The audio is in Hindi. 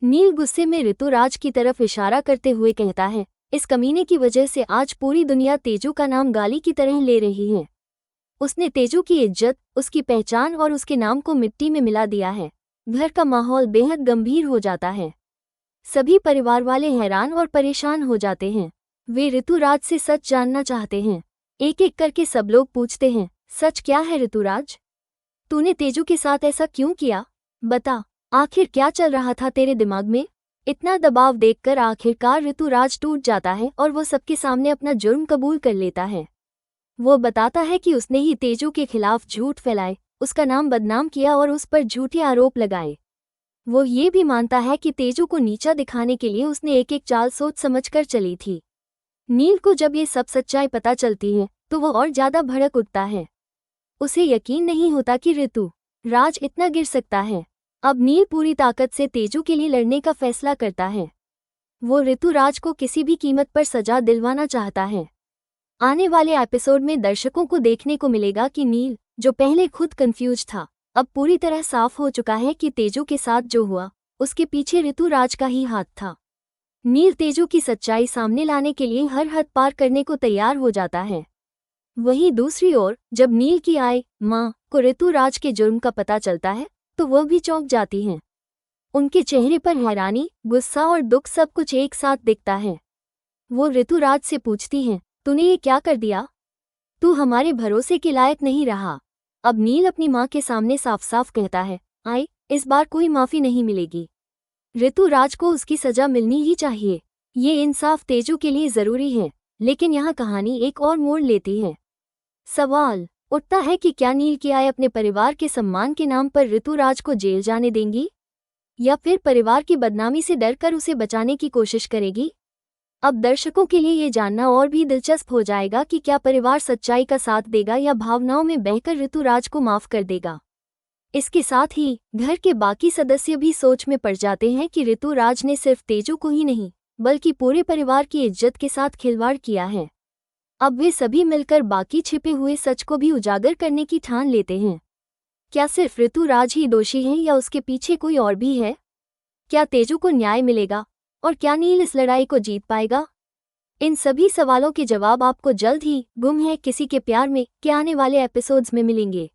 नील गुस्से में ऋतुराज की तरफ इशारा करते हुए कहता है, इस कमीने की वजह से आज पूरी दुनिया तेजू का नाम गाली की तरह ले रही है। उसने तेजू की इज्जत, उसकी पहचान और उसके नाम को मिट्टी में मिला दिया है। घर का माहौल बेहद गंभीर हो जाता है। सभी परिवार वाले हैरान और परेशान हो जाते हैं। वे ऋतुराज से सच जानना चाहते हैं। एक एक करके सब लोग पूछते हैं, सच क्या है ऋतुराज? तूने तेजू के साथ ऐसा क्यों किया? बता, आखिर क्या चल रहा था तेरे दिमाग में? इतना दबाव देखकर आखिरकार ऋतुराज टूट जाता है और वो सबके सामने अपना जुर्म कबूल कर लेता है। वो बताता है कि उसने ही तेजू के खिलाफ झूठ फैलाए, उसका नाम बदनाम किया और उस पर झूठे आरोप लगाए। वो ये भी मानता है कि तेजू को नीचा दिखाने के लिए उसने एक एक चाल सोच समझकर चली थी। नील को जब ये सब सच्चाई पता चलती है तो वो और ज्यादा भड़क उठता है। उसे यकीन नहीं होता कि ऋतुराज इतना गिर सकता है। अब नील पूरी ताकत से तेजू के लिए लड़ने का फैसला करता है। वो ऋतुराज को किसी भी कीमत पर सजा दिलवाना चाहता है। आने वाले एपिसोड में दर्शकों को देखने को मिलेगा कि नील, जो पहले खुद कंफ्यूज था, अब पूरी तरह साफ हो चुका है कि तेजू के साथ जो हुआ उसके पीछे ऋतुराज का ही हाथ था। नील तेजू की सच्चाई सामने लाने के लिए हर हद पार करने को तैयार हो जाता है। वहीं दूसरी ओर जब नील की माँ को ऋतुराज के जुर्म का पता चलता है तो वह भी चौंक जाती हैं। उनके चेहरे पर हैरानी, गुस्सा और दुख सब कुछ एक साथ दिखता है। वो ऋतुराज से पूछती हैं, तूने ये क्या कर दिया? तू हमारे भरोसे के लायक नहीं रहा। अब नील अपनी माँ के सामने साफ साफ कहता है, इस बार कोई माफ़ी नहीं मिलेगी। ऋतुराज को उसकी सजा मिलनी ही चाहिए। ये इंसाफ तेजू के लिए ज़रूरी है। लेकिन यहाँ कहानी एक और मोड़ लेती है। सवाल उठता है कि क्या नील की अपने परिवार के सम्मान के नाम पर ऋतुराज को जेल जाने देंगी, या फिर परिवार की बदनामी से डरकर उसे बचाने की कोशिश करेगी? अब दर्शकों के लिए ये जानना और भी दिलचस्प हो जाएगा कि क्या परिवार सच्चाई का साथ देगा या भावनाओं में बहकर ऋतुराज को माफ कर देगा। इसके साथ ही घर के बाकी सदस्य भी सोच में पड़ जाते हैं कि ऋतुराज ने सिर्फ तेजू को ही नहीं बल्कि पूरे परिवार की इज्जत के साथ खिलवाड़ किया है। अब वे सभी मिलकर बाकी छिपे हुए सच को भी उजागर करने की ठान लेते हैं। क्या सिर्फ ऋतुराज ही दोषी है या उसके पीछे कोई और भी है? क्या तेजू को न्याय मिलेगा और क्या नील इस लड़ाई को जीत पाएगा? इन सभी सवालों के जवाब आपको जल्द ही गुम है किसी के प्यार में के आने वाले एपिसोड्स में मिलेंगे।